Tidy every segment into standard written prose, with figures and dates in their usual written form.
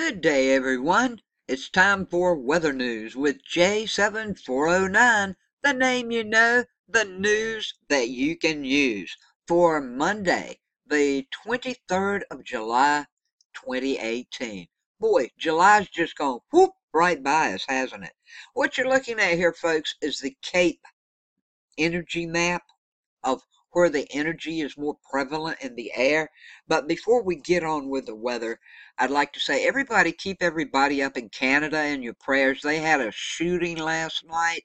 Good day, everyone. It's time for weather news with J7409, the name you know, the news that you can use, for Monday, the 23rd of July, 2018. Boy, July's just gone whoop right by us, hasn't it? What you're looking at here, folks, is the Cape energy map of where the energy is more prevalent in the air. But before we get on with the weather, I'd like to say everybody keep everybody up in Canada in your prayers. They had a shooting last night.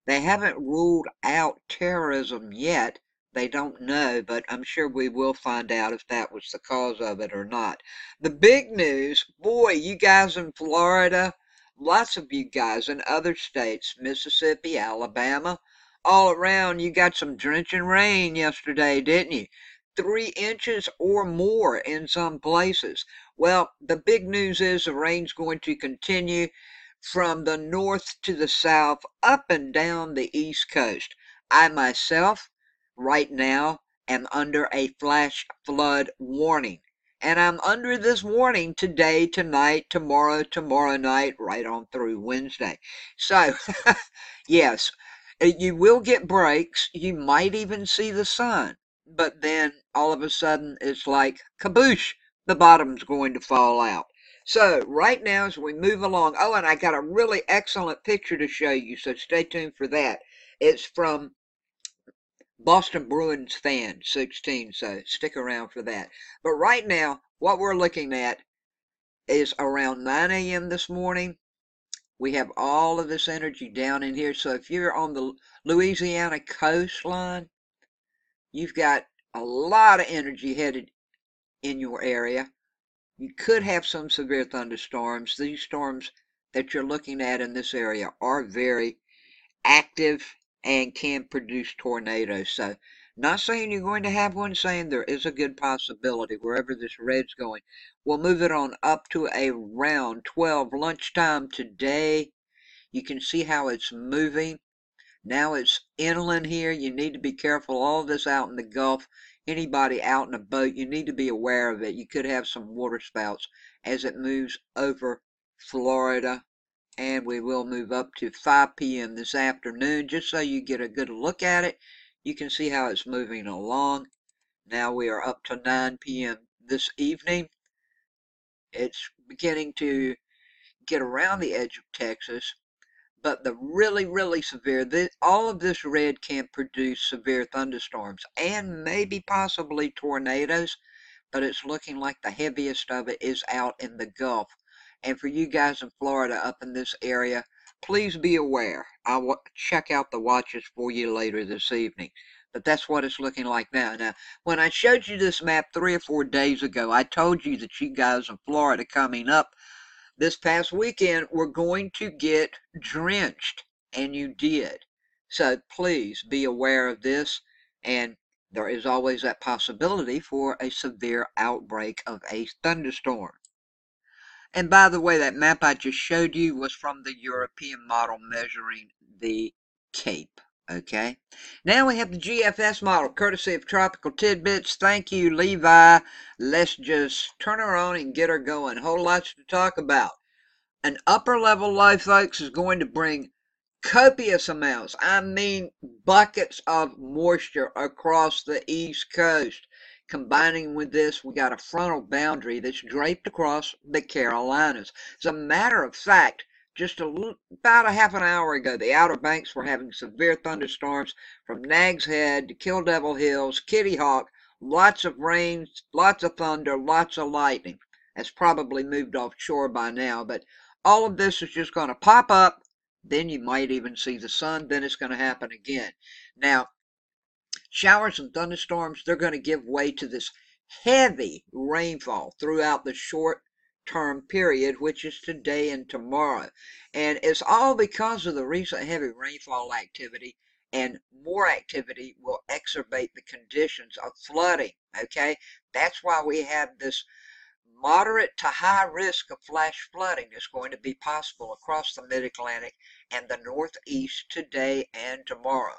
They haven't ruled out terrorism yet. They don't know, but I'm sure we will find out if that was the cause of it or not. The big news, boy, you guys in Florida, lots of you guys in other states, Mississippi, Alabama, all around, you got some drenching rain yesterday, didn't you? 3 inches or more in some places. Well, the big news is the rain's going to continue from the north to the south, up and down the East Coast. I myself, right now, am under a flash flood warning. And I'm under this warning today, tonight, tomorrow night, right on through Wednesday. So, yes, you will get breaks. You might even see the sun. But then all of a sudden it's like kaboosh, the bottom's going to fall out. So right now as we move along, oh, and I got a really excellent picture to show you, so stay tuned for that. It's from Boston Bruins fan 16, so stick around for that. But right now, what we're looking at is around 9 a.m. this morning. We have all of this energy down in here. So if you're on the Louisiana coastline, you've got a lot of energy headed in your area. You could have some severe thunderstorms. These storms that you're looking at in this area are very active and can produce tornadoes. So not saying you're going to have one, saying there is a good possibility wherever this red's going. We'll move it on up to around 12 lunchtime today. You can see how it's moving. Now it's inland here. You need to be careful. All this out in the Gulf. Anybody out in a boat, you need to be aware of it. You could have some water spouts as it moves over Florida. And we will move up to 5 p.m. this afternoon, just so you get a good look at it. You can see how it's moving along. Now we are up to 9 p.m. this evening. It's beginning to get around the edge of Texas. But the really severe, all of this red can produce severe thunderstorms and maybe possibly tornadoes, but it's looking like the heaviest of it is out in the Gulf. And for you guys in Florida up in this area, please be aware. I'll check out the watches for you later this evening. But that's what it's looking like now. Now, when I showed you this map 3 or 4 days ago, I told you that you guys in Florida coming up this past weekend were going to get drenched, and you did. So please be aware of this, and there is always that possibility for a severe outbreak of a thunderstorm. And by the way, that map I just showed you was from the European model measuring the Cape. Okay, now we have the GFS model, courtesy of Tropical Tidbits. Thank you, Levi. Let's just turn her on and get her going. Whole lots to talk about. An upper level low, folks, is going to bring copious amounts, I mean buckets of moisture across the East Coast. Combining with this, we got a frontal boundary that's draped across the Carolinas. As a matter of fact, just about a half an hour ago, the Outer Banks were having severe thunderstorms from Nags Head to Kill Devil Hills, Kitty Hawk, lots of rain, lots of thunder, lots of lightning. That's probably moved offshore by now, but all of this is just going to pop up. Then you might even see the sun. Then it's going to happen again. Now, showers and thunderstorms, they're going to give way to this heavy rainfall throughout the short term period, which is today and tomorrow. And it's all because of the recent heavy rainfall activity, and more activity will exacerbate the conditions of flooding. Okay, that's why we have this moderate to high risk of flash flooding is going to be possible across the mid-Atlantic and the Northeast today and tomorrow.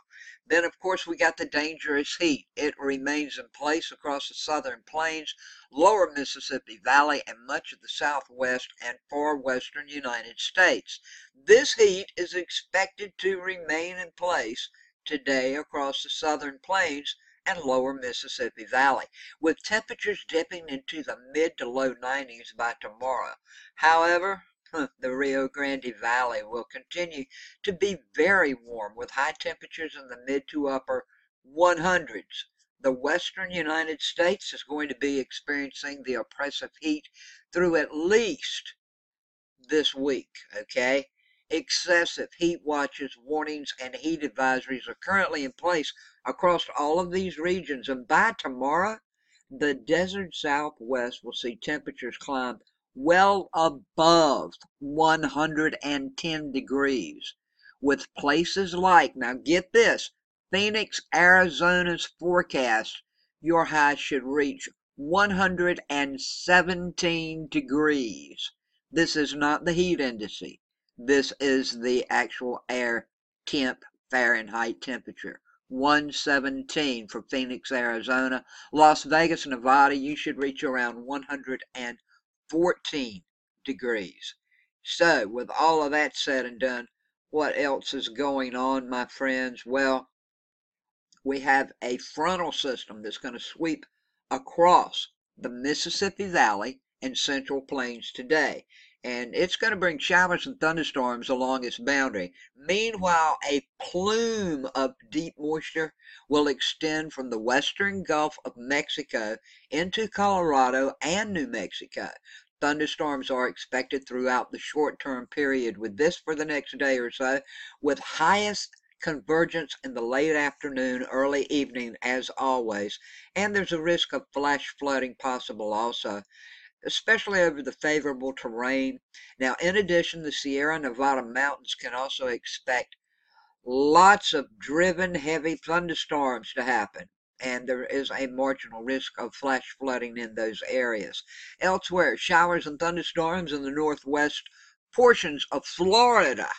Then, of course, we got the dangerous heat. It remains in place across the southern plains, lower Mississippi Valley, and much of the southwest and far western United States. This heat is expected to remain in place today across the southern plains and lower Mississippi Valley, with temperatures dipping into the mid to low 90s by tomorrow. However, the Rio Grande Valley will continue to be very warm with high temperatures in the mid to upper 100s. The western United States is going to be experiencing the oppressive heat through at least this week, okay? Excessive heat watches, warnings, and heat advisories are currently in place across all of these regions, and by tomorrow, the desert southwest will see temperatures climb well above 110 degrees, with places like, now get this, Phoenix, Arizona's forecast, your high should reach 117 degrees. This is not the heat index. This is the actual air temp Fahrenheit temperature. 117 for Phoenix, Arizona. Las Vegas, Nevada, you should reach around 114 degrees. So, with all of that said and done, what else is going on, my friends? Well, we have a frontal system that's going to sweep across the Mississippi Valley and Central Plains today. And it's going to bring showers and thunderstorms along its boundary. Meanwhile, a plume of deep moisture will extend from the western Gulf of Mexico into Colorado and New Mexico. Thunderstorms are expected throughout the short-term period with this for the next day or so, with highest convergence in the late afternoon, early evening as always, and there's a risk of flash flooding possible also, especially over the favorable terrain. Now, in addition, the Sierra Nevada mountains can also expect lots of driven heavy thunderstorms to happen, and there is a marginal risk of flash flooding in those areas. Elsewhere, showers and thunderstorms in the northwest portions of Florida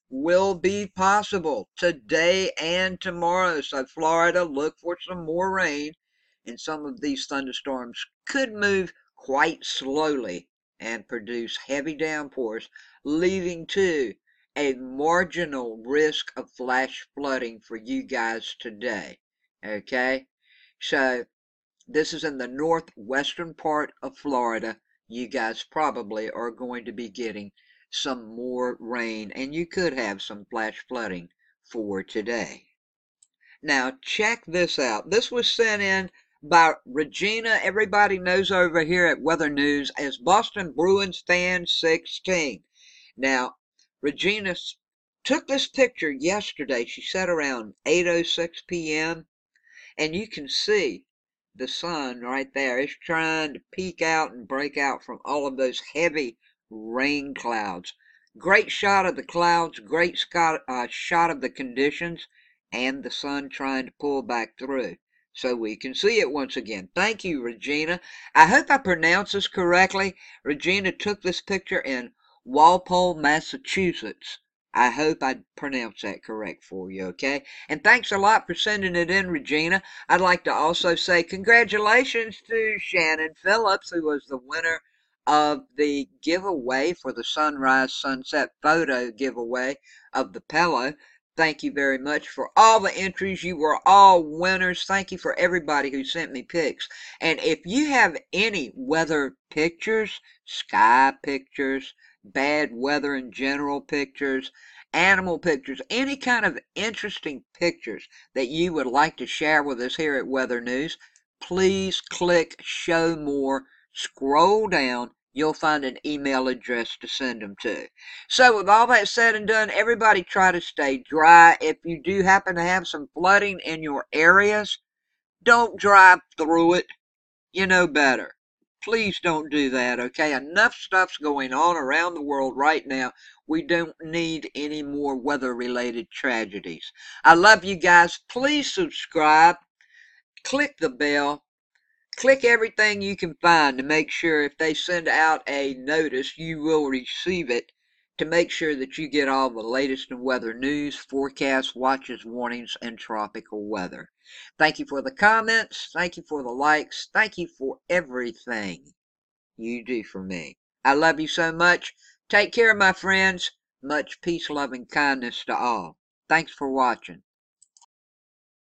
will be possible today and tomorrow. So Florida, look for some more rain, and some of these thunderstorms could move quite slowly and produce heavy downpours, leading to a marginal risk of flash flooding for you guys today. Okay? So this is in the northwestern part of Florida. You guys probably are going to be getting some more rain, and you could have some flash flooding for today. Now, check this out. This was sent in by Regina. Everybody knows over here at Weather News as Boston Bruins Fan 16. Now, Regina took this picture yesterday. She said around 8:06 p.m. And you can see the sun right there. It's trying to peek out and break out from all of those heavy rain clouds. Great shot of the clouds, great shot of the conditions, and the sun trying to pull back through so we can see it once again. Thank you, Regina. I hope I pronounced this correctly. Regina took this picture in Walpole, Massachusetts. I hope I pronounced that correct for you, okay? And thanks a lot for sending it in, Regina. I'd like to also say congratulations to Shannon Phillips, who was the winner of the giveaway for the sunrise sunset photo giveaway of the Pella. Thank you very much for all the entries. You were all winners. Thank you for everybody who sent me pics. And if you have any weather pictures, sky pictures, bad weather in general pictures, animal pictures, any kind of interesting pictures that you would like to share with us here at Weather News, please click Show More, scroll down, you'll find an email address to send them to. So with all that said and done, everybody try to stay dry. If you do happen to have some flooding in your areas, don't drive through it. You know better. Please don't do that, okay? Enough stuff's going on around the world right now. We don't need any more weather-related tragedies. I love you guys. Please subscribe. Click the bell. click everything you can find to make sure if they send out a notice, you will receive it, to make sure that you get all the latest in weather news, forecasts, watches, warnings, and tropical weather. Thank you for the comments. Thank you for the likes. Thank you for everything you do for me. I love you so much. Take care, my friends. Much peace, love, and kindness to all. Thanks for watching.